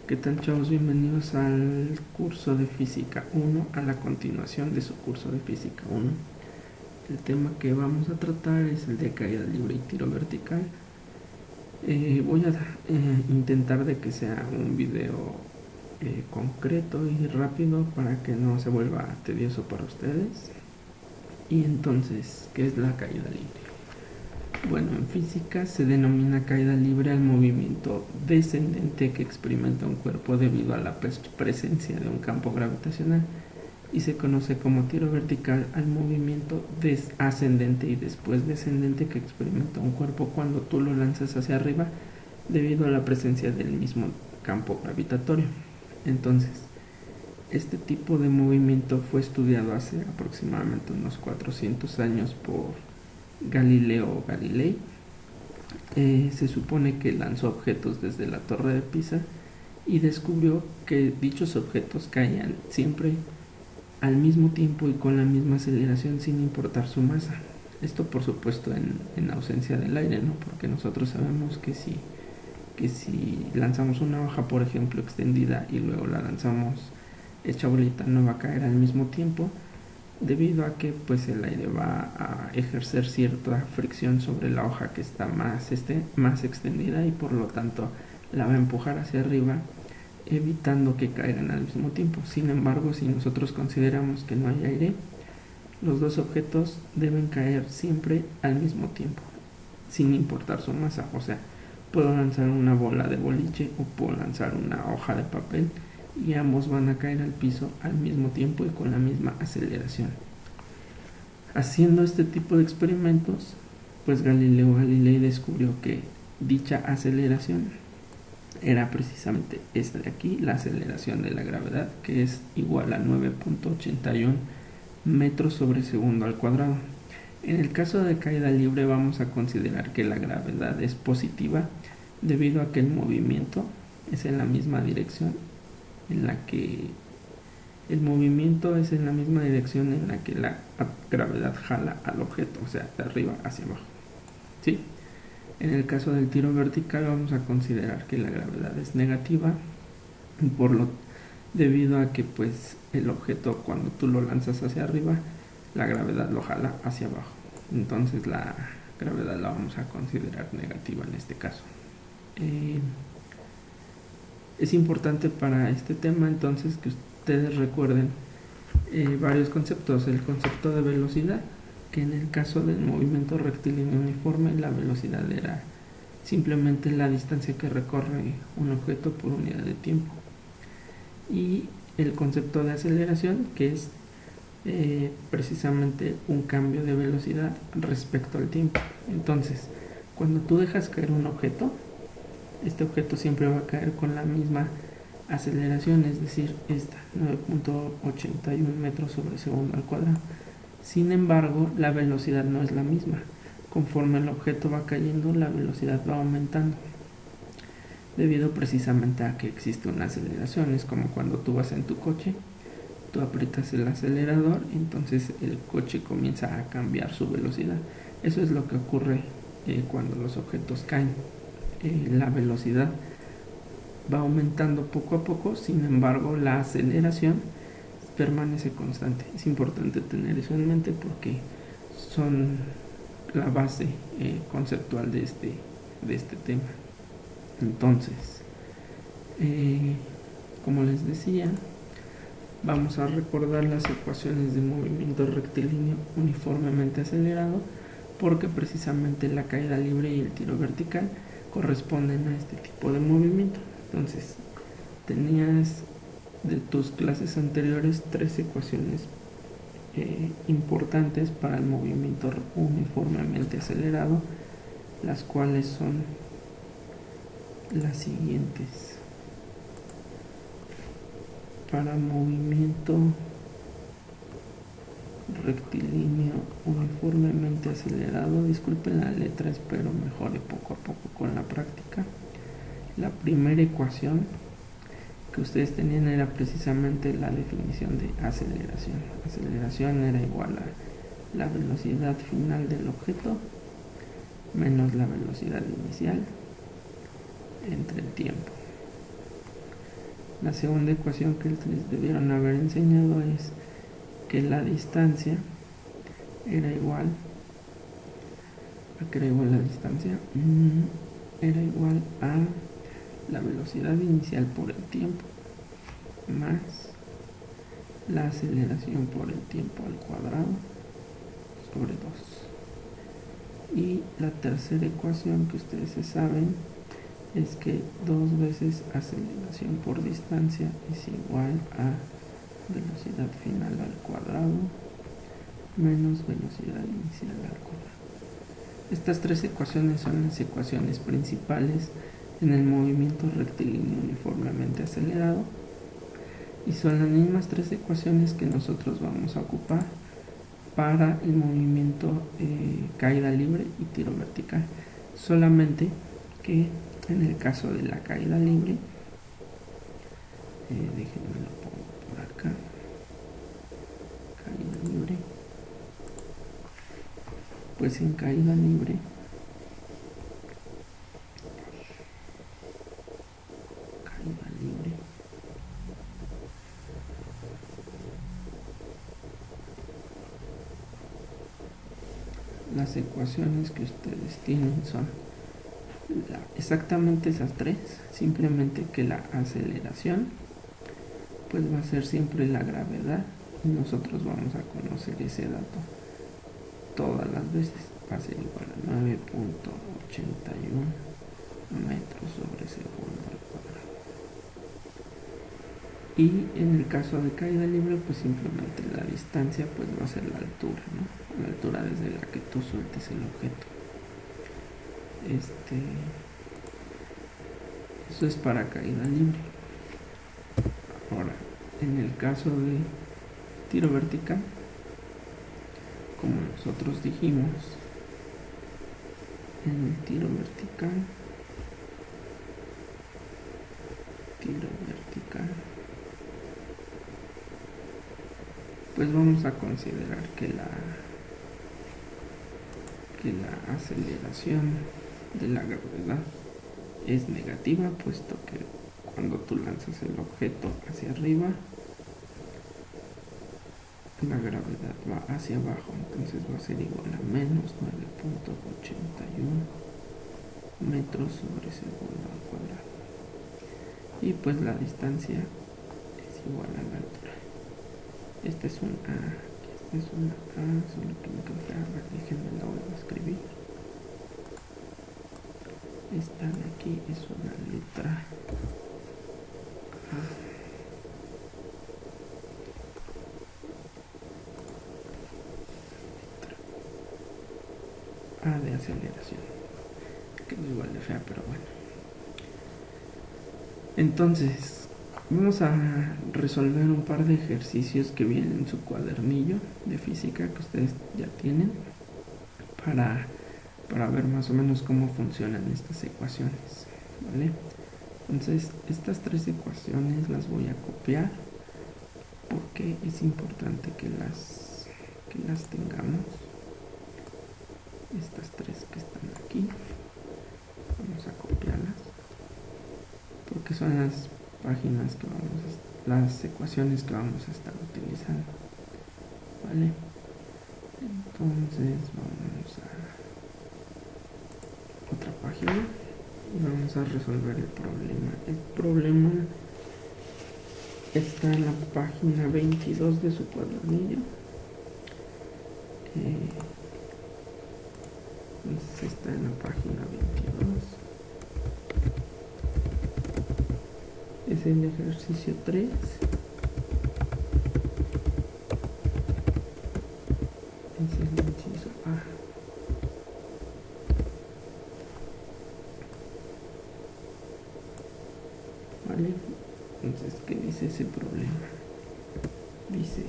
¿Qué tal, chavos? Bienvenidos al curso de Física 1, a la continuación de su curso de Física 1. El tema que vamos a tratar es el de caída libre y tiro vertical. Voy a intentar de que sea un video concreto y rápido para que no se vuelva tedioso para ustedes. Y entonces, ¿qué es la caída libre? Bueno, en física se denomina caída libre al movimiento descendente que experimenta un cuerpo debido a la presencia de un campo gravitacional, y se conoce como tiro vertical al movimiento ascendente y después descendente que experimenta un cuerpo cuando tú lo lanzas hacia arriba debido a la presencia del mismo campo gravitatorio. Entonces, este tipo de movimiento fue estudiado hace aproximadamente unos 400 años por Galileo Galilei. Se supone que lanzó objetos desde la Torre de Pisa y descubrió que dichos objetos caían siempre al mismo tiempo y con la misma aceleración sin importar su masa. Esto, por supuesto, en ausencia del aire, ¿no? Porque nosotros sabemos que si lanzamos una hoja, por ejemplo, extendida y luego la lanzamos hecha bolita, no va a caer al mismo tiempo, debido a que pues el aire va a ejercer cierta fricción sobre la hoja que está más extendida, y por lo tanto la va a empujar hacia arriba, evitando que caigan al mismo tiempo. Sin embargo, si nosotros consideramos que no hay aire, los dos objetos deben caer siempre al mismo tiempo, sin importar su masa. O sea, puedo lanzar una bola de boliche o puedo lanzar una hoja de papel y ambos van a caer al piso al mismo tiempo y con la misma aceleración. Haciendo este tipo de experimentos, pues Galileo Galilei descubrió que dicha aceleración era precisamente esta de aquí, la aceleración de la gravedad, que es igual a 9.81 metros sobre segundo al cuadrado. En el caso de caída libre vamos a considerar que la gravedad es positiva debido a que el movimiento es en la misma dirección en la que la gravedad jala al objeto, o sea, de arriba hacia abajo. ¿Sí? En el caso del tiro vertical vamos a considerar que la gravedad es negativa, debido a que pues el objeto, cuando tú lo lanzas hacia arriba, la gravedad lo jala hacia abajo. Entonces la gravedad la vamos a considerar negativa en este caso. Es importante para este tema entonces que ustedes recuerden varios conceptos. El concepto de velocidad, que en el caso del movimiento rectilíneo uniforme, la velocidad era simplemente la distancia que recorre un objeto por unidad de tiempo. Y el concepto de aceleración, que es precisamente un cambio de velocidad respecto al tiempo. Entonces, cuando tú dejas caer un objeto, este objeto siempre va a caer con la misma aceleración, es decir, esta, 9.81 metros sobre segundo al cuadrado. Sin embargo, la velocidad no es la misma. Conforme el objeto va cayendo, la velocidad va aumentando, debido precisamente a que existe una aceleración. Es como cuando tú vas en tu coche, tú aprietas el acelerador, entonces el coche comienza a cambiar su velocidad. Eso es lo que ocurre cuando los objetos caen. La velocidad va aumentando poco a poco, sin embargo la aceleración permanece constante. Es importante tener eso en mente porque son la base conceptual de este tema. Entonces, como les decía, vamos a recordar las ecuaciones de movimiento rectilíneo uniformemente acelerado, porque precisamente la caída libre y el tiro vertical corresponden a este tipo de movimiento. Entonces, tenías de tus clases anteriores 3 ecuaciones importantes para el movimiento uniformemente acelerado, las cuales son las siguientes. Para movimiento rectilíneo uniformemente acelerado, disculpen la letra, espero mejore poco a poco con la práctica. La primera ecuación que ustedes tenían era precisamente la definición de aceleración. Aceleración era igual a la velocidad final del objeto menos la velocidad inicial entre el tiempo. La segunda ecuación que les debieron haber enseñado es que la distancia era igual a que era igual la distancia era igual a la velocidad inicial por el tiempo más la aceleración por el tiempo al cuadrado sobre 2. Y la tercera ecuación que ustedes se saben es que 2 veces aceleración por distancia es igual a velocidad final al cuadrado menos velocidad inicial al cuadrado. Estas tres ecuaciones son las ecuaciones principales en el movimiento rectilíneo uniformemente acelerado y son las mismas tres ecuaciones que nosotros vamos a ocupar para el movimiento caída libre y tiro vertical, solamente que en el caso de la caída libre, déjenme lo pongo por acá, caída libre, pues en caída libre las ecuaciones que ustedes tienen son exactamente esas tres, simplemente que la aceleración pues va a ser siempre la gravedad y nosotros vamos a conocer ese dato todas las veces, va a ser igual a 9.81 metros sobre segundo al cuadrado. Y en el caso de caída libre, pues simplemente la distancia pues va a ser la altura, ¿no? La altura desde la que tú sueltes el objeto. Eso es para caída libre. Ahora, en el caso de tiro vertical, como nosotros dijimos, en el tiro vertical, pues vamos a considerar que la aceleración de la gravedad es negativa, puesto que cuando tú lanzas el objeto hacia arriba, la gravedad va hacia abajo, entonces va a ser igual a menos 9.81 metros sobre segundo al cuadrado. Y pues la distancia es igual a la altura. Esta es una A, solo que me queda, déjenme la vuelvo a escribir. Esta de aquí es una letra A. A de aceleración, que es igual de fea, pero bueno. Entonces, vamos a resolver un par de ejercicios que vienen en su cuadernillo de física que ustedes ya tienen para ver más o menos cómo funcionan estas ecuaciones, ¿vale? Entonces, estas tres ecuaciones las voy a copiar porque es importante que las tengamos. Estas tres que están aquí, vamos a copiarlas porque son las páginas que las ecuaciones que vamos a estar utilizando, ¿vale? Entonces vamos a otra página y vamos a resolver el problema. El problema está en la página 22 de su cuadernillo. Entonces está en la página 22. Es el ejercicio 3. Es el inciso A. ¿Vale? Entonces, ¿qué dice ese problema? Dice,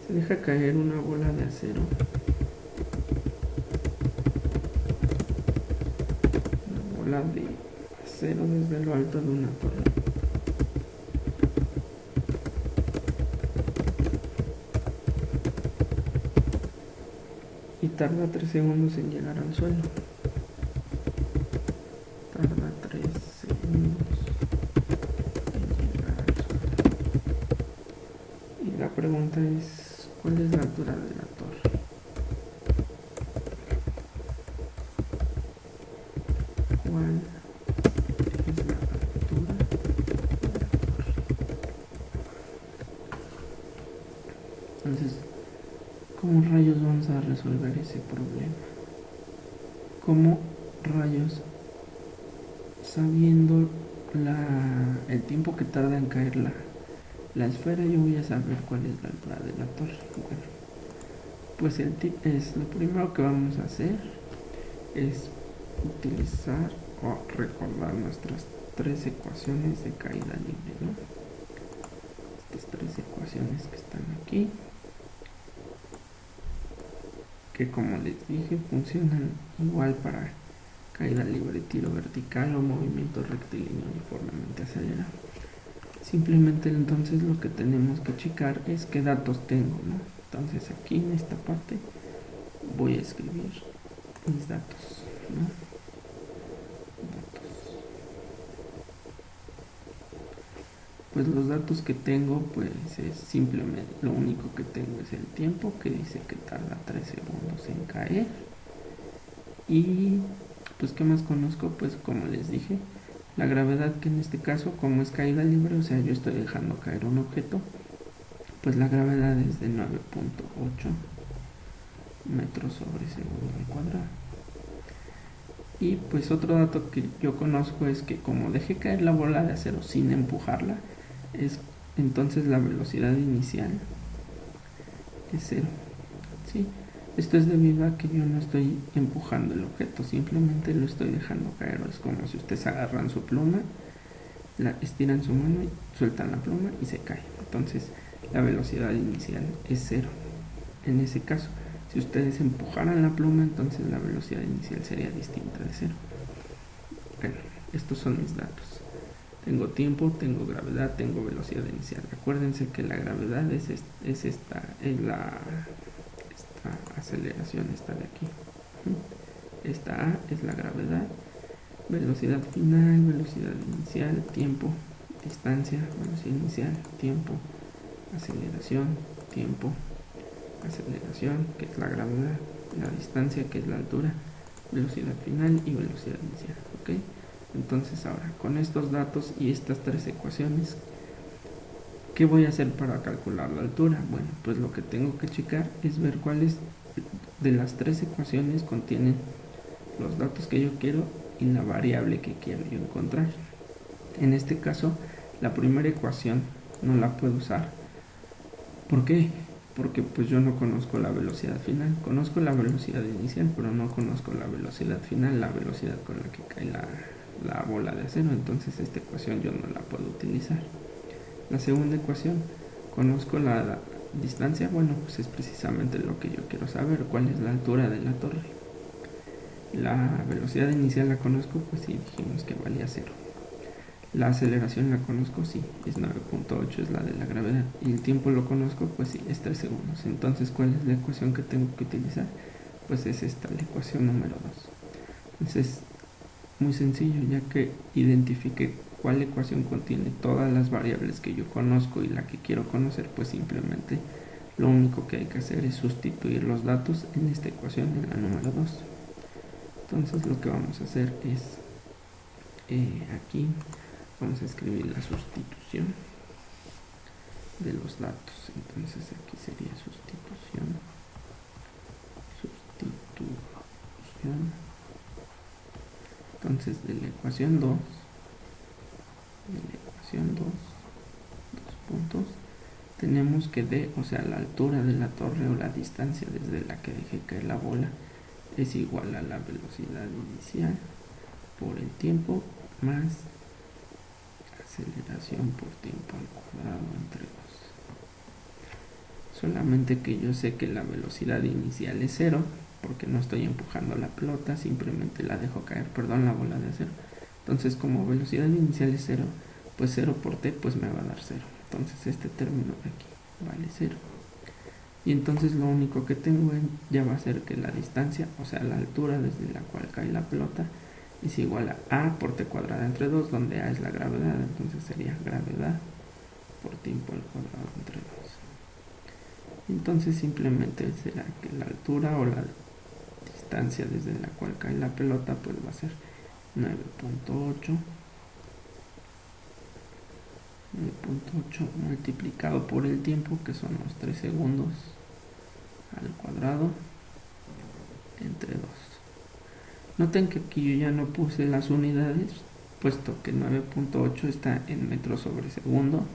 se deja caer una bola de acero. Una bola de acero desde lo alto de una torre. Y tarda 3 segundos en llegar al suelo. Tarda 3 segundos en llegar pregunta es, ¿cuál es la altura de la torre? ¿Cuál es la altura de la torre? Entonces, ¿cómo rayos vamos a resolver ese problema? ¿Cómo rayos, sabiendo el tiempo que tarda en caer la esfera, yo voy a saber cuál es la altura de la torre? Bueno, pues lo primero que vamos a hacer es utilizar o recordar nuestras tres ecuaciones de caída libre, ¿no? Estas tres ecuaciones que están aquí, que como les dije funcionan igual para caída libre, tiro vertical o movimiento rectilíneo uniformemente acelerado. Simplemente entonces lo que tenemos que checar es qué datos tengo, ¿no? Entonces aquí en esta parte voy a escribir mis datos, ¿no? Pues los datos que tengo, pues es simplemente, lo único que tengo es el tiempo, que dice que tarda 3 segundos en caer. Y pues ¿qué más conozco? Pues como les dije, la gravedad, que en este caso, como es caída libre, o sea, yo estoy dejando caer un objeto, pues la gravedad es de 9.8 metros sobre segundo al cuadrado. Y pues otro dato que yo conozco es que como dejé caer la bola de acero sin empujarla, entonces la velocidad inicial es 0. ¿Sí? Esto es debido a que yo no estoy empujando el objeto, simplemente lo estoy dejando caer. Es como si ustedes agarran su pluma, estiran su mano y sueltan la pluma y se cae. Entonces la velocidad inicial es 0. En ese caso, si ustedes empujaran la pluma, entonces la velocidad inicial sería distinta de 0. Bueno, estos son mis datos. Tengo tiempo, tengo gravedad, tengo velocidad inicial. Acuérdense que la gravedad es esta aceleración, esta de aquí. Esta A es la gravedad, velocidad final, velocidad inicial, tiempo, distancia, velocidad inicial, tiempo, aceleración, tiempo, aceleración, que es la gravedad, la distancia, que es la altura, velocidad final y velocidad inicial. ¿Ok? Entonces ahora, con estos datos y estas tres ecuaciones, ¿qué voy a hacer para calcular la altura? Bueno, pues lo que tengo que checar es ver cuáles de las tres ecuaciones contienen los datos que yo quiero y la variable que quiero yo encontrar. En este caso, la primera ecuación no la puedo usar. ¿Por qué? Porque pues yo no conozco la velocidad final. Conozco la velocidad inicial, pero no conozco la velocidad final, la velocidad con la que cae la bola de acero. Entonces esta ecuación yo no la puedo utilizar. La segunda ecuación, conozco la distancia. Bueno, pues es precisamente lo que yo quiero saber, cuál es la altura de la torre. La velocidad inicial la conozco, pues sí, dijimos que valía 0. La aceleración la conozco, sí, es 9.8, es la de la gravedad. Y el tiempo lo conozco, pues sí, es 3 segundos. Entonces, ¿cuál es la ecuación que tengo que utilizar? Pues es esta, la ecuación número 2. Entonces, muy sencillo, ya que identifique cuál ecuación contiene todas las variables que yo conozco y la que quiero conocer, pues simplemente lo único que hay que hacer es sustituir los datos en esta ecuación, en la número 2. Entonces lo que vamos a hacer es aquí vamos a escribir la sustitución de los datos. Entonces aquí sería sustitución. Entonces de la ecuación 2, dos puntos, tenemos que D, o sea la altura de la torre o la distancia desde la que dejé caer la bola, es igual a la velocidad inicial por el tiempo más aceleración por tiempo al cuadrado entre 2. Solamente que yo sé que la velocidad inicial es 0 porque no estoy empujando la pelota, simplemente la dejo caer, la bola de acero. Entonces como velocidad inicial es 0, pues 0 por t pues me va a dar 0. Entonces este término de aquí vale 0. Y entonces lo único que tengo ya va a ser que la distancia, o sea la altura desde la cual cae la pelota, es igual a por t cuadrada entre 2, donde a es la gravedad. Entonces sería gravedad por tiempo al cuadrado entre 2. Entonces simplemente será que la altura o la distancia desde la cual cae la pelota pues va a ser 9.8 multiplicado por el tiempo, que son los 3 segundos al cuadrado, entre 2. Noten que aquí yo ya no puse las unidades, puesto que 9.8 está en metros sobre segundo.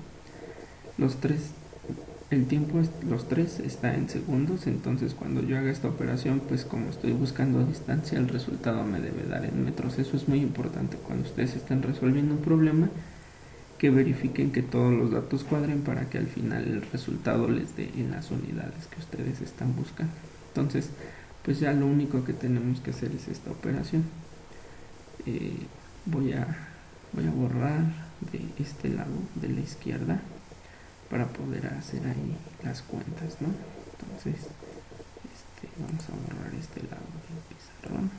El tiempo, los 3 está en segundos, entonces cuando yo haga esta operación, pues como estoy buscando distancia, el resultado me debe dar en metros. Eso es muy importante cuando ustedes estén resolviendo un problema, que verifiquen que todos los datos cuadren para que al final el resultado les dé en las unidades que ustedes están buscando. Entonces, pues ya lo único que tenemos que hacer es esta operación. Voy a borrar de este lado de la izquierda para poder hacer ahí las cuentas, ¿no? Entonces, vamos a borrar este lado del pizarrón.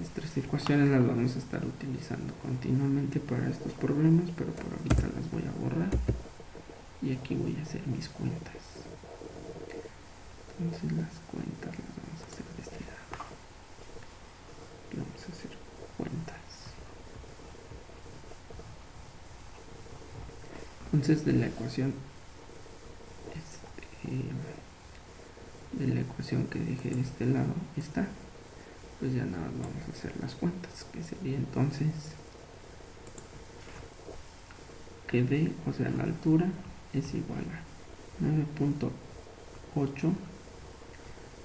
Estas 3 ecuaciones las vamos a estar utilizando continuamente para estos problemas, pero por ahorita las voy a borrar y aquí voy a hacer mis cuentas. Entonces las cuentas las vamos a hacer de este lado. Aquí vamos a hacer cuentas. Entonces de la ecuación que dejé de este lado está, pues ya nada, vamos a hacer las cuentas, que sería entonces que D, o sea la altura, es igual a 9.8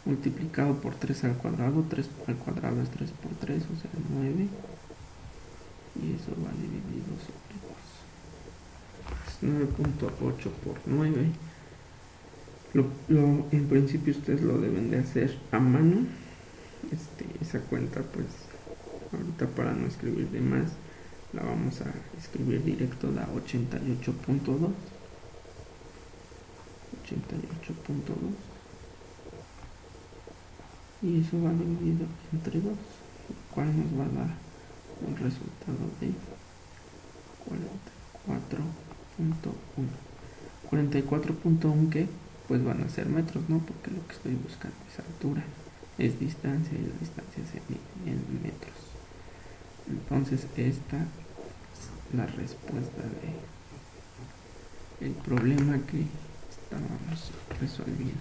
multiplicado por 3 al cuadrado. 3 al cuadrado es 3 por 3, o sea 9, y eso va dividido sobre 2. 9.8 por 9. En principio ustedes lo deben de hacer a mano. Esa cuenta, pues ahorita, para no escribir de más, la vamos a escribir directo, da 88.2. Y eso va dividido entre 2, lo cual nos va a dar un resultado de 44.1, que pues van a ser metros, ¿no? Porque lo que estoy buscando es altura, es distancia, y la distancia se mide en metros. Entonces esta es la respuesta del problema que estábamos resolviendo.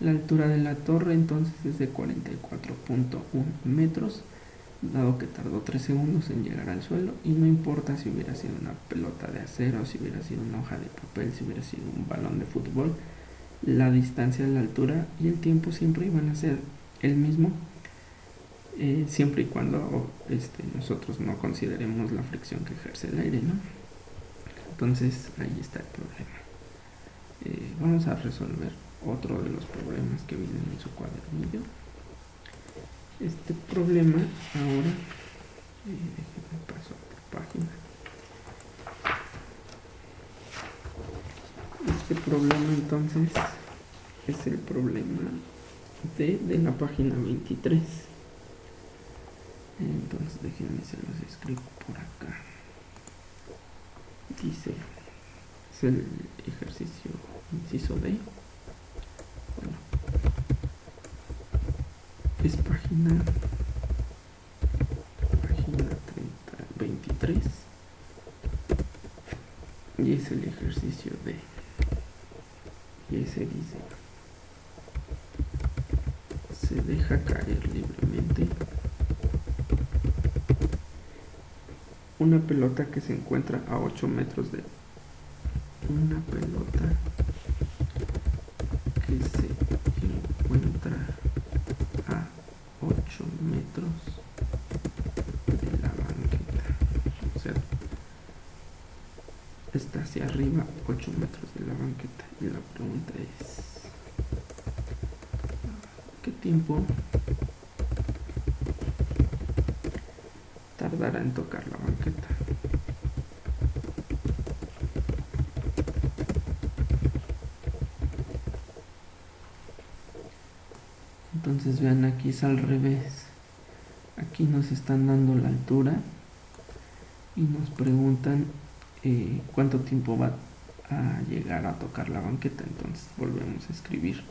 La altura de la torre entonces es de 44.1 metros, dado que tardó 3 segundos en llegar al suelo, y no importa si hubiera sido una pelota de acero, si hubiera sido una hoja de papel, si hubiera sido un balón de fútbol, la distancia, la altura y el tiempo siempre iban a ser el mismo, siempre y cuando nosotros no consideremos la fricción que ejerce el aire, ¿no? Entonces ahí está el problema. Vamos a resolver otro de los problemas que vienen en su cuadernillo. Este problema ahora, déjenme paso a otra página. Este problema entonces es el problema de la página 23. Entonces déjenme, se los escribo por acá. Dice, es el ejercicio inciso D. Bueno, es página 23 y es el ejercicio D. Y ese dice: se deja caer libremente una pelota que se encuentra a 8 metros de una pelota que se encuentra a 8 metros de la banqueta. O sea, está hacia arriba 8 metros de la banqueta. Y la pregunta es: ¿qué tiempo tardará en tocar la banqueta? Entonces vean, aquí es al revés. Aquí nos están dando la altura y nos preguntan cuánto tiempo va a llegar a tocar la banqueta. Entonces volvemos a escribir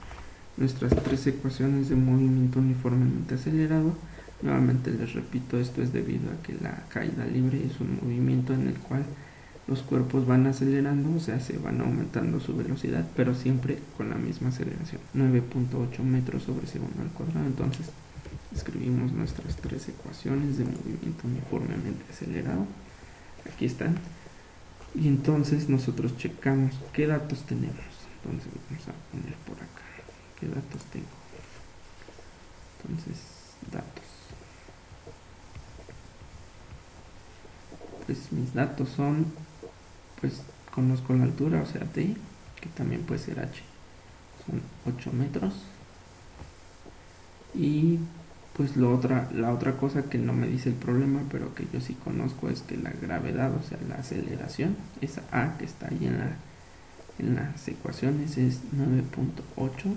nuestras tres ecuaciones de movimiento uniformemente acelerado. Nuevamente les repito, esto es debido a que la caída libre es un movimiento en el cual los cuerpos van acelerando, o sea, se van aumentando su velocidad, pero siempre con la misma aceleración, 9.8 metros sobre segundo al cuadrado. Entonces escribimos nuestras tres ecuaciones de movimiento uniformemente acelerado. Aquí están. Y entonces nosotros checamos qué datos tenemos. Entonces vamos a poner por acá qué datos tengo. Entonces, datos. Pues mis datos son, pues conozco la altura, o sea, D, que también puede ser H. Son 8 metros. Y pues la otra cosa que no me dice el problema, pero que yo sí conozco, es que la gravedad, o sea, la aceleración, esa A que está ahí en las ecuaciones, es 9.8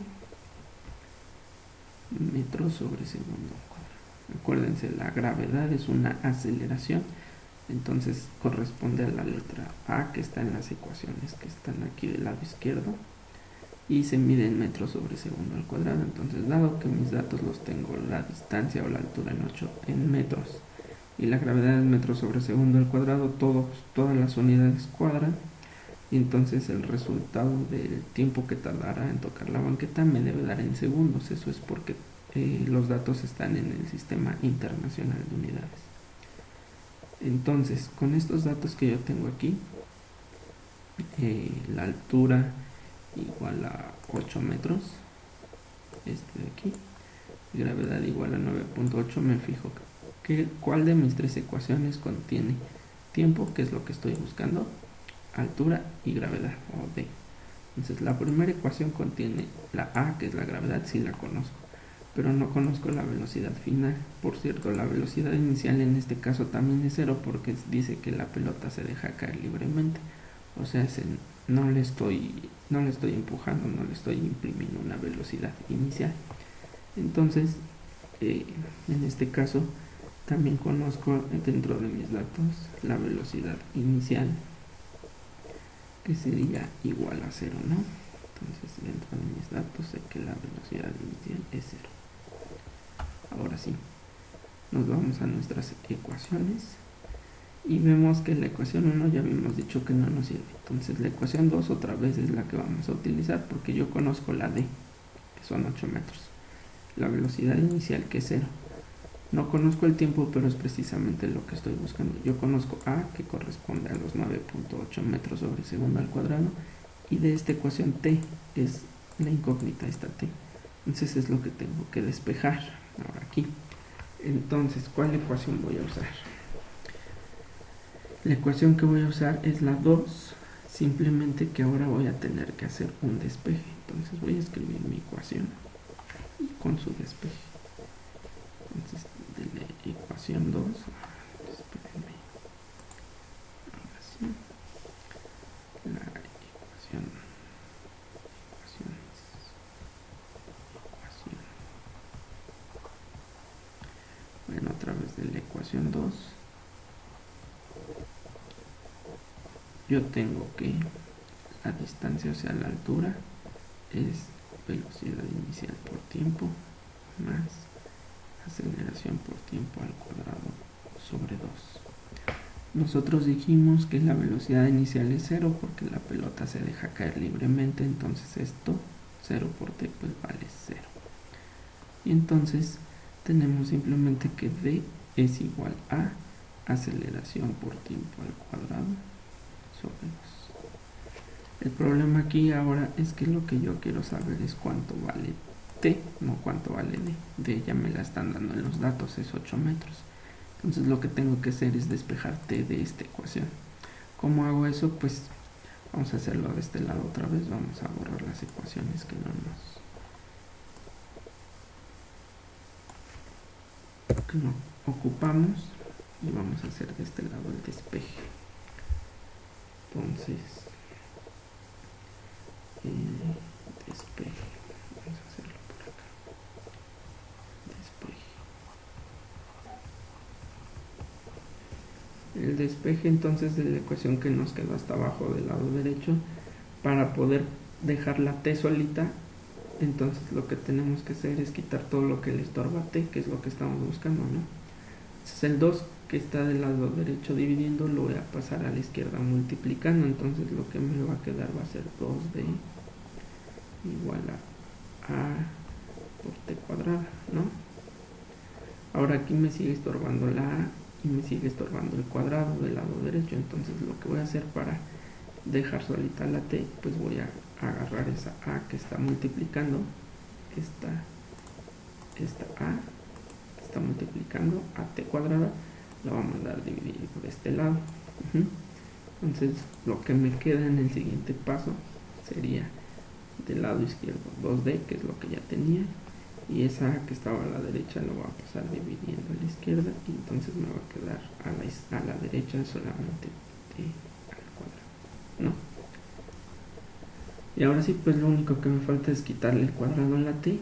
metros sobre segundo cuadrado. Acuérdense, la gravedad es una aceleración, entonces corresponde a la letra A que está en las ecuaciones que están aquí del lado izquierdo, y se mide en metros sobre segundo al cuadrado. Entonces, dado que mis datos los tengo, la distancia o la altura en metros y la gravedad en metros sobre segundo al cuadrado, todas las unidades cuadran, y entonces el resultado del tiempo que tardará en tocar la banqueta me debe dar en segundos. Eso es porque los datos están en el sistema internacional de unidades. Entonces, con estos datos que yo tengo aquí, la altura igual a 8 metros, este de aquí, gravedad igual a 9.8, me fijo cuál de mis tres ecuaciones contiene tiempo, que es lo que estoy buscando, altura y gravedad, o D. Entonces la primera ecuación contiene la A, que es la gravedad, sí la conozco, pero no conozco la velocidad final. Por cierto, la velocidad inicial en este caso también es cero, porque dice que la pelota se deja caer libremente, o sea, no le estoy empujando, no le estoy imprimiendo una velocidad inicial. Entonces, en este caso, también conozco dentro de mis datos la velocidad inicial, que sería igual a cero, ¿no? Entonces, dentro de mis datos sé que la velocidad inicial es cero. Ahora sí, nos vamos a nuestras ecuaciones y vemos que la ecuación 1 ya habíamos dicho que no nos sirve. Entonces la ecuación 2 otra vez es la que vamos a utilizar, porque yo conozco la D, que son 8 metros. La velocidad inicial, que es 0. No conozco el tiempo, pero es precisamente lo que estoy buscando. Yo conozco A, que corresponde a los 9.8 metros sobre segundo al cuadrado, y de esta ecuación T es la incógnita, esta T. Entonces es lo que tengo que despejar ahora aquí. Entonces, ¿cuál ecuación voy a usar? La ecuación que voy a usar es la 2, simplemente que ahora voy a tener que hacer un despeje. Entonces voy a escribir mi ecuación y con su despeje. Entonces, de la ecuación 2, espérenme, ahora sí, la ecuación, bueno, otra vez de la ecuación 2, yo tengo que la distancia, o sea, la altura, es velocidad inicial por tiempo más aceleración por tiempo al cuadrado sobre 2. Nosotros dijimos que la velocidad inicial es 0 porque la pelota se deja caer libremente, entonces esto, 0 por t, pues vale 0. Y entonces tenemos simplemente que d es igual a aceleración por tiempo al cuadrado sobre 2. El problema aquí ahora es que lo que yo quiero saber es cuánto vale t, no cuánto vale d. D ya me la están dando en los datos, es 8 metros. Entonces lo que tengo que hacer es despejar t de esta ecuación. ¿Cómo hago eso? Pues vamos a hacerlo de este lado otra vez. Vamos a borrar las ecuaciones que no ocupamos, y vamos a hacer de este lado el despeje. Entonces, despeje, vamos a hacerlo por acá, despeje. El despeje entonces de la ecuación que nos quedó hasta abajo del lado derecho para poder dejar la t solita, entonces lo que tenemos que hacer es quitar todo lo que le estorba a t, que es lo que estamos buscando, ¿no? Entonces el 2 que está del lado derecho dividiendo lo voy a pasar a la izquierda multiplicando, entonces lo que me va a quedar va a ser 2d igual a por t cuadrada, ¿no? Ahora aquí me sigue estorbando la a y me sigue estorbando el cuadrado del lado derecho, entonces lo que voy a hacer para dejar solita la t, pues voy a agarrar esa a que está multiplicando, esta a que está multiplicando a t cuadrada, la voy a mandar a dividir por este lado. Entonces lo que me queda en el siguiente paso sería del lado izquierdo 2d, que es lo que ya tenía, y esa a que estaba a la derecha lo voy a pasar dividiendo a la izquierda, y entonces me va a quedar a la derecha solamente t al cuadrado, ¿no? Y ahora sí, pues lo único que me falta es quitarle el cuadrado a la t,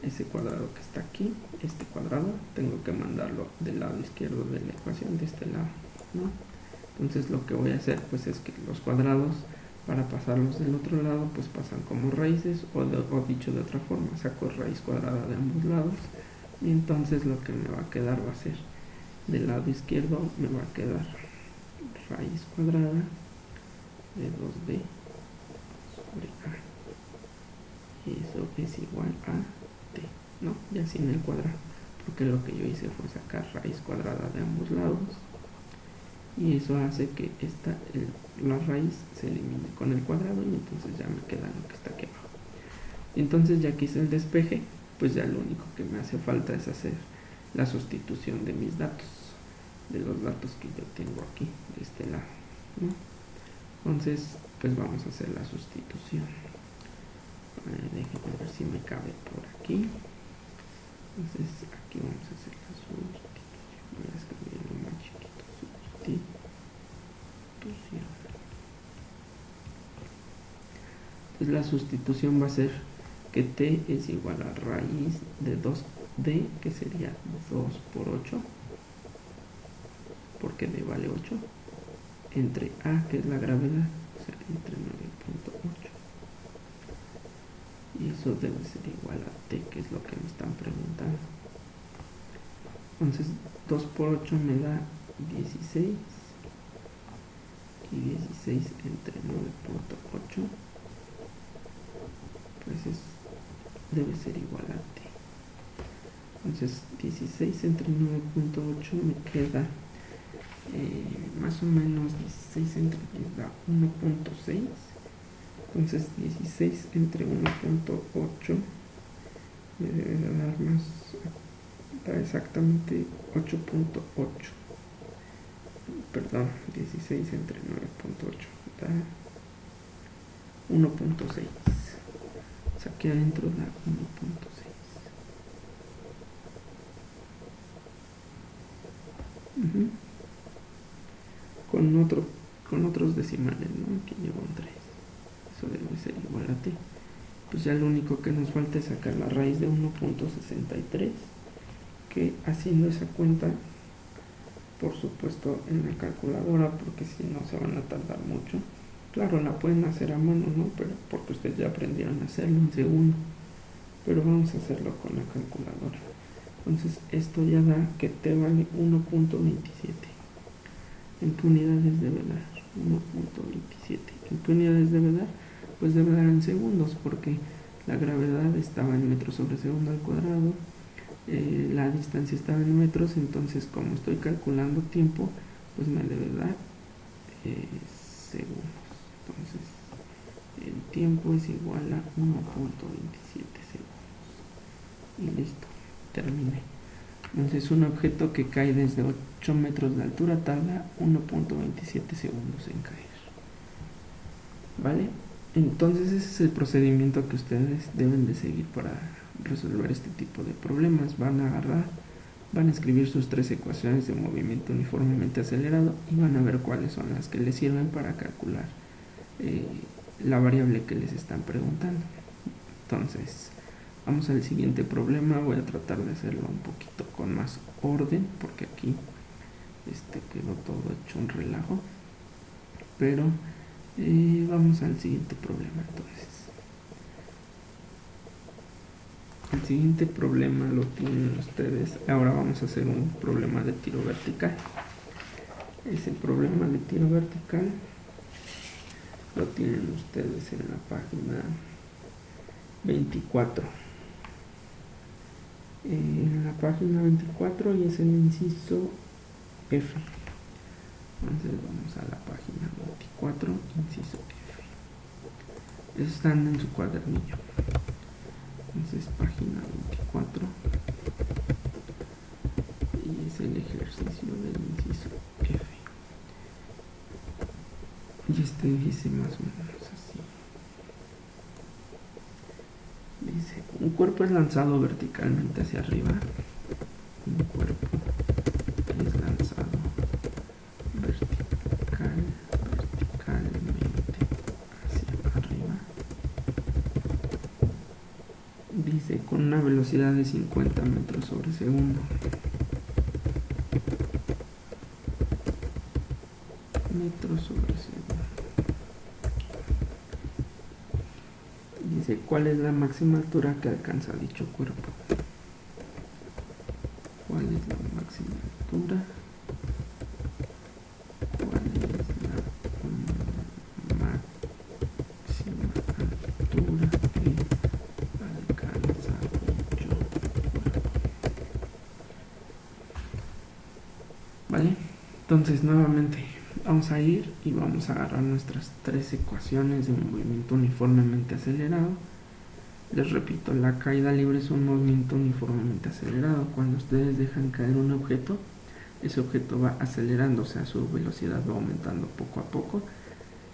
ese cuadrado que está aquí, este cuadrado, tengo que mandarlo del lado izquierdo de la ecuación, de este lado, ¿no? Entonces lo que voy a hacer pues es que los cuadrados, para pasarlos del otro lado, pues pasan como raíces, o dicho de otra forma, saco raíz cuadrada de ambos lados, y entonces lo que me va a quedar va a ser, del lado izquierdo me va a quedar raíz cuadrada de 2d sobre a, y eso es igual a t, ¿no? Ya sin el cuadrado, porque lo que yo hice fue sacar raíz cuadrada de ambos lados, y eso hace que la raíz se elimine con el cuadrado, y entonces ya me queda lo que está aquí abajo. Entonces ya que hice el despeje, pues ya lo único que me hace falta es hacer la sustitución de mis datos, de los datos que yo tengo aquí de este lado, ¿no? Entonces pues vamos a hacer la sustitución. Déjenme ver si me cabe por aquí. Entonces aquí vamos a hacer la sustitución. Voy a escribirlo más chiquito. Sustitución. Entonces la sustitución va a ser que t es igual a raíz de 2d, que sería 2 por 8, porque d vale 8, entre a, que es la gravedad, o sea, entre 9.8. Y eso debe ser igual a t, que es lo que me están preguntando. Entonces 2 por 8 me da 16, y 16 entre 9.8 pues debe ser igual a t. Entonces 16 entre 9.8 me queda más o menos 16 entre 10 da 1.6. Entonces 16 entre 1.8 me debe de dar más, da exactamente 8.8. Perdón, 16 entre 9.8 da 1.6. O sea, aquí adentro da 1.6. Con otros decimales, ¿no? Aquí llevo un 3. Eso debe ser igual a t. Pues ya lo único que nos falta es sacar la raíz de 1.63, que haciendo esa cuenta, por supuesto en la calculadora, porque si no se van a tardar mucho. Claro, la pueden hacer a mano, ¿no? Pero porque ustedes ya aprendieron a hacerlo en segundo, pero vamos a hacerlo con la calculadora. Entonces esto ya da que t vale 1.27. ¿En qué unidades debe dar? 1.27. ¿En qué unidades debe dar? Pues debe dar en segundos, porque la gravedad estaba en metros sobre segundo al cuadrado, la distancia estaba en metros, entonces como estoy calculando tiempo, pues me debe dar segundos. Entonces el tiempo es igual a 1.27 segundos. Y listo, terminé. Entonces un objeto que cae desde 8 metros de altura tarda 1.27 segundos en caer. ¿Vale? Entonces ese es el procedimiento que ustedes deben de seguir para resolver este tipo de problemas. Van a escribir sus 3 ecuaciones de movimiento uniformemente acelerado y van a ver cuáles son las que les sirven para calcular la variable que les están preguntando. Entonces vamos al siguiente problema. Voy a tratar de hacerlo un poquito con más orden, porque aquí quedó todo hecho un relajo, pero Vamos al siguiente problema entonces. El siguiente problema lo tienen ustedes. Ahora vamos a hacer un problema de tiro vertical. Ese problema de tiro vertical lo tienen ustedes en la página 24. En la página 24 y es el inciso F. Entonces vamos a la página 24, inciso F. Esos están en su cuadernillo. Entonces página 24 y es el ejercicio del inciso F. Y este dice más o menos así. Dice, un cuerpo es lanzado verticalmente hacia arriba. Un cuerpo es lanzado verticalmente hacia arriba. Dice, con una velocidad de 50 metros sobre segundo. Metros sobre segundo. Dice, ¿cuál es la máxima altura que alcanza dicho cuerpo? ¿Cuál es la máxima altura? ¿Cuál es la máxima altura que alcanza dicho cuerpo? ¿Vale? Entonces, nuevamente, vamos a ir y vamos a agarrar nuestras tres ecuaciones de un movimiento uniformemente acelerado. Les repito, la caída libre es un movimiento uniformemente acelerado. Cuando ustedes dejan caer un objeto, ese objeto va acelerando, o sea, su velocidad va aumentando poco a poco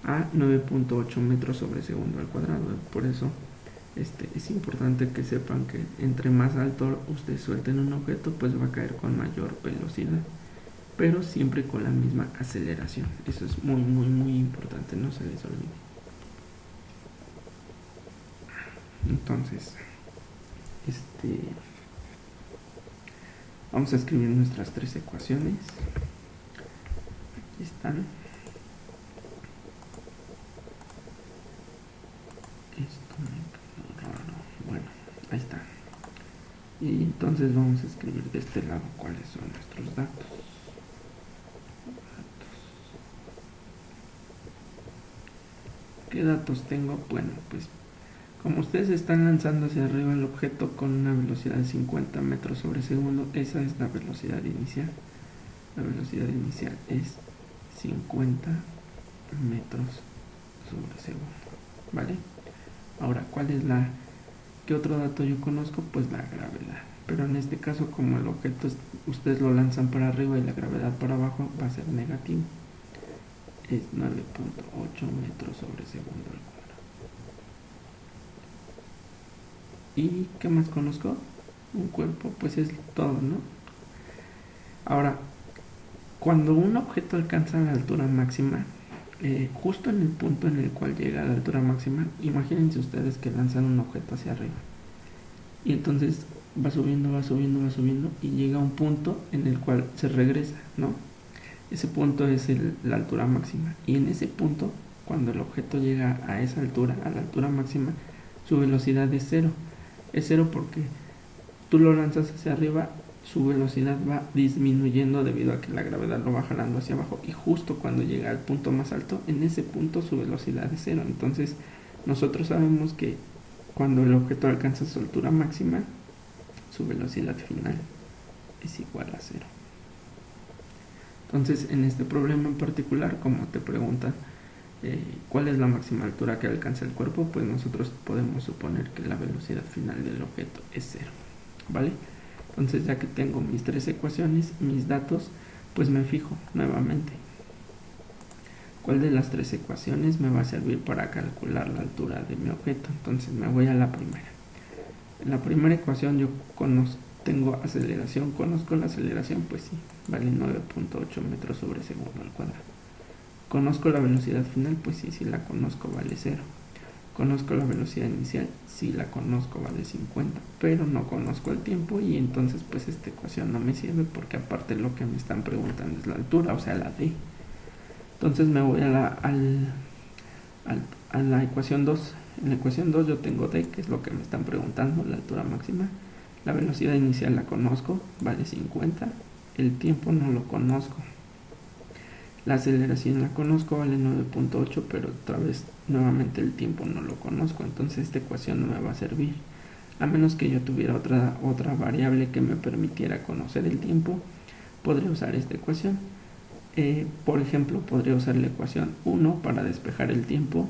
a 9.8 metros sobre segundo al cuadrado. Por eso es importante que sepan que entre más alto ustedes suelten un objeto, pues va a caer con mayor velocidad, pero siempre con la misma aceleración. Eso es muy, muy, muy importante, no se les olvide. Entonces, vamos a escribir nuestras tres ecuaciones. Aquí están. Esto me quedó raro. Bueno, ahí está. Y entonces vamos a escribir de este lado cuáles son nuestros datos. ¿Qué datos tengo? Bueno, pues como ustedes están lanzando hacia arriba el objeto con una velocidad de 50 metros sobre segundo, esa es la velocidad inicial. La velocidad inicial es 50 metros sobre segundo, ¿vale? Ahora, ¿qué otro dato yo conozco? Pues la gravedad. Pero en este caso, como el objeto ustedes lo lanzan para arriba y la gravedad para abajo, va a ser negativo. Es 9.8 metros sobre segundo al cuadrado. ¿Y qué más conozco? Un cuerpo, pues es todo, ¿no? Ahora, cuando un objeto alcanza la altura máxima, justo en el punto en el cual llega a la altura máxima, imagínense ustedes que lanzan un objeto hacia arriba. Y entonces va subiendo, va subiendo, va subiendo y llega a un punto en el cual se regresa, ¿no? Ese punto es la altura máxima. Y en ese punto, cuando el objeto llega a esa altura, a la altura máxima, su velocidad es cero. Es cero porque tú lo lanzas hacia arriba, su velocidad va disminuyendo debido a que la gravedad lo va jalando hacia abajo. Y justo cuando llega al punto más alto, en ese punto su velocidad es cero. Entonces, nosotros sabemos que cuando el objeto alcanza su altura máxima, su velocidad final es igual a cero. Entonces, en este problema en particular, como te preguntan cuál es la máxima altura que alcanza el cuerpo, pues nosotros podemos suponer que la velocidad final del objeto es cero, ¿vale? Entonces, ya que tengo mis tres ecuaciones, mis datos, pues me fijo nuevamente cuál de las tres ecuaciones me va a servir para calcular la altura de mi objeto. Entonces me voy a la primera. En la primera ecuación yo tengo aceleración, conozco la aceleración, pues sí, vale 9.8 metros sobre segundo al cuadrado. Conozco la velocidad final, pues sí, si la conozco vale 0. Conozco la velocidad inicial, si la conozco vale 50, pero no conozco el tiempo y entonces pues esta ecuación no me sirve porque aparte lo que me están preguntando es la altura, o sea la D. Entonces me voy a a la ecuación 2. En la ecuación 2 yo tengo d, que es lo que me están preguntando, la altura máxima. La velocidad inicial la conozco, vale 50. El tiempo no lo conozco. La aceleración la conozco, vale 9.8, pero otra vez, nuevamente el tiempo no lo conozco, entonces esta ecuación no me va a servir. A menos que yo tuviera otra variable que me permitiera conocer el tiempo, podría usar esta ecuación. Por ejemplo, podría usar la ecuación 1 para despejar el tiempo,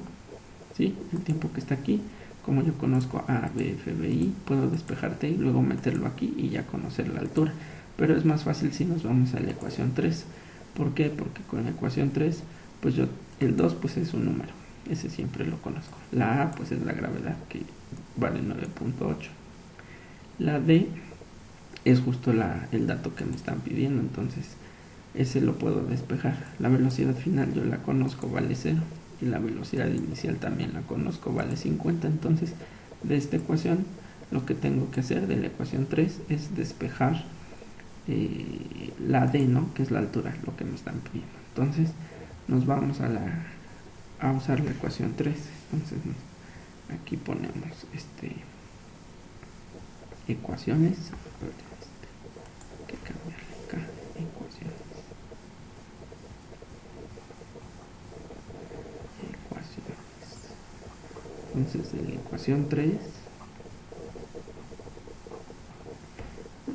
¿sí? El tiempo que está aquí. Como yo conozco A, B, F, B, I, puedo despejar T y luego meterlo aquí y ya conocer la altura. Pero es más fácil si nos vamos a la ecuación 3. ¿Por qué? Porque con la ecuación 3, pues el 2 pues es un número, ese siempre lo conozco. La A pues es la gravedad, que vale 9.8. La D es justo el dato que me están pidiendo, entonces ese lo puedo despejar. La velocidad final yo la conozco, vale 0. Y la velocidad inicial también la conozco, vale 50. Entonces de esta ecuación lo que tengo que hacer de la ecuación 3 es despejar la D, ¿no? Que es la altura, lo que me están pidiendo. Entonces nos vamos a usar la ecuación 3. Entonces aquí ponemos ecuaciones. Hay que cambiarle acá, ecuaciones. Entonces de la ecuación 3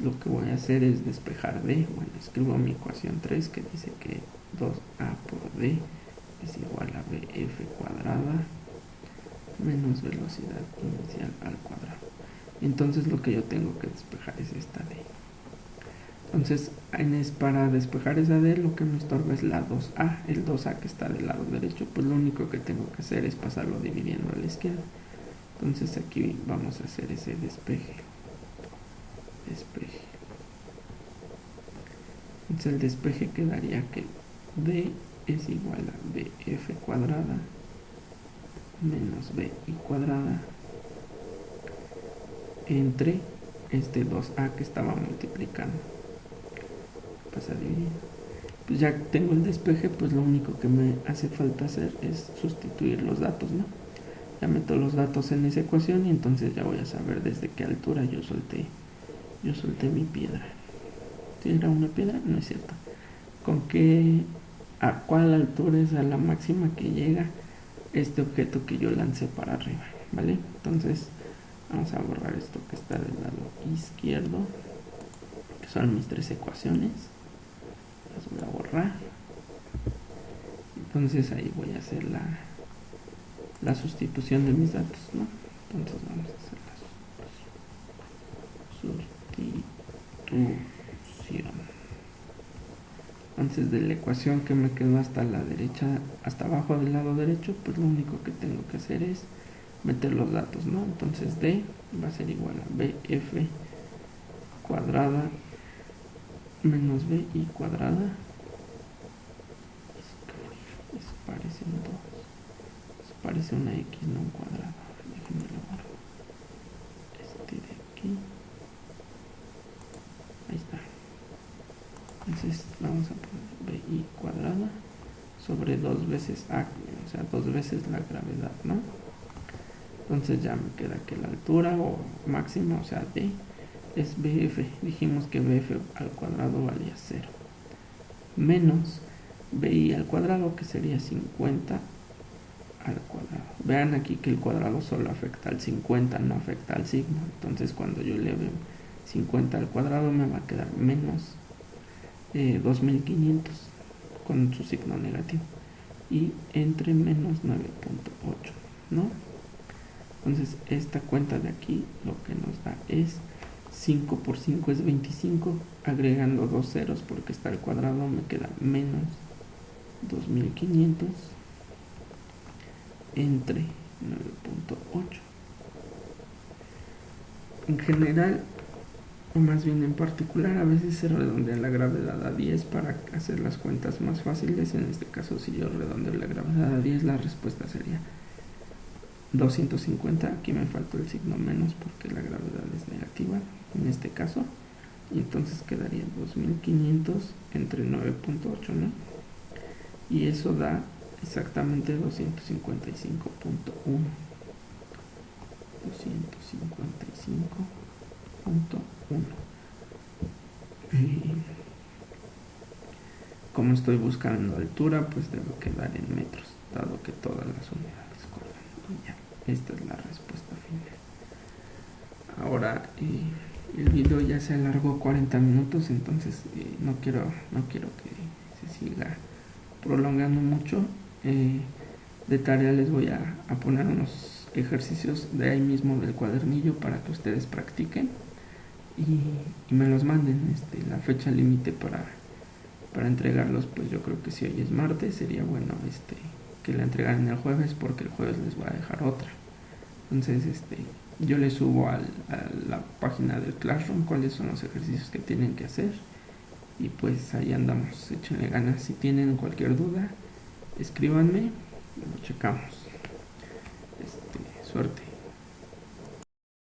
lo que voy a hacer es despejar D. Bueno, escribo mi ecuación 3 que dice que 2A por D es igual a BF cuadrada menos velocidad inicial al cuadrado. Entonces lo que yo tengo que despejar es esta D. Entonces para despejar esa D lo que me estorba es la 2A. El 2A que está del lado derecho, pues lo único que tengo que hacer es pasarlo dividiendo a la izquierda. Entonces aquí vamos a hacer ese despeje. Entonces el despeje quedaría que D es igual a BF cuadrada menos BI cuadrada entre este 2A que estaba multiplicando. Pasa dividiendo. Pues ya tengo el despeje, pues lo único que me hace falta hacer es sustituir los datos, ¿no? Ya meto los datos en esa ecuación y entonces ya voy a saber desde qué altura yo solté mi piedra. ¿Sí era una piedra? No es cierto. ¿A cuál altura es a la máxima que llega este objeto que yo lancé para arriba? ¿Vale? Entonces vamos a borrar esto que está del lado izquierdo, que son mis 3 ecuaciones. Las voy a borrar. Entonces ahí voy a hacer la sustitución de mis datos, ¿no? Entonces vamos a hacer la sustitución. Entonces de la ecuación que me quedó hasta la derecha, hasta abajo del lado derecho, pues lo único que tengo que hacer es meter los datos, ¿no? Entonces D va a ser igual a BF cuadrada menos BI cuadrada. Eso parece un 2. Eso parece una X, no un cuadrado. Déjenme lo borro. De aquí. Ahí está. Entonces vamos a poner BI cuadrada sobre 2 veces A, o sea, 2 veces la gravedad, ¿no? Entonces ya me queda que la altura o máxima, o sea, D, es BF. Dijimos que BF al cuadrado valía 0. Menos BI al cuadrado, que sería 50 al cuadrado. Vean aquí que el cuadrado solo afecta al 50, no afecta al sigma. Entonces cuando yo eleve 50 al cuadrado me va a quedar menos 2500 con su signo negativo. Y entre menos 9.8, ¿no? Entonces esta cuenta de aquí lo que nos da es 5 por 5 es 25, agregando 2 ceros porque está al cuadrado me queda menos 2500 entre 9.8. En general, o más bien en particular, a veces se redondea la gravedad a 10 para hacer las cuentas más fáciles. En este caso, si yo redondeo la gravedad a 10, la respuesta sería 250. Aquí me faltó el signo menos porque la gravedad es negativa en este caso. Y entonces quedaría 2500 entre 9.8, ¿no? Y eso da exactamente 255.1. 255.1. Como estoy buscando altura, pues debo quedar en metros, dado que todas las unidades corren. Y ya, esta es la respuesta final. Ahora el video ya se alargó 40 minutos, entonces no quiero que se siga prolongando mucho. De tarea les voy a poner unos ejercicios de ahí mismo del cuadernillo para que ustedes practiquen y me los manden. La fecha límite para entregarlos, pues yo creo que si hoy es martes, sería bueno que la entregaran el jueves, porque el jueves les voy a dejar otra. Entonces yo les subo a la página del Classroom cuáles son los ejercicios que tienen que hacer, y pues ahí andamos, échenle ganas. Si tienen cualquier duda, escríbanme, lo checamos. Suerte.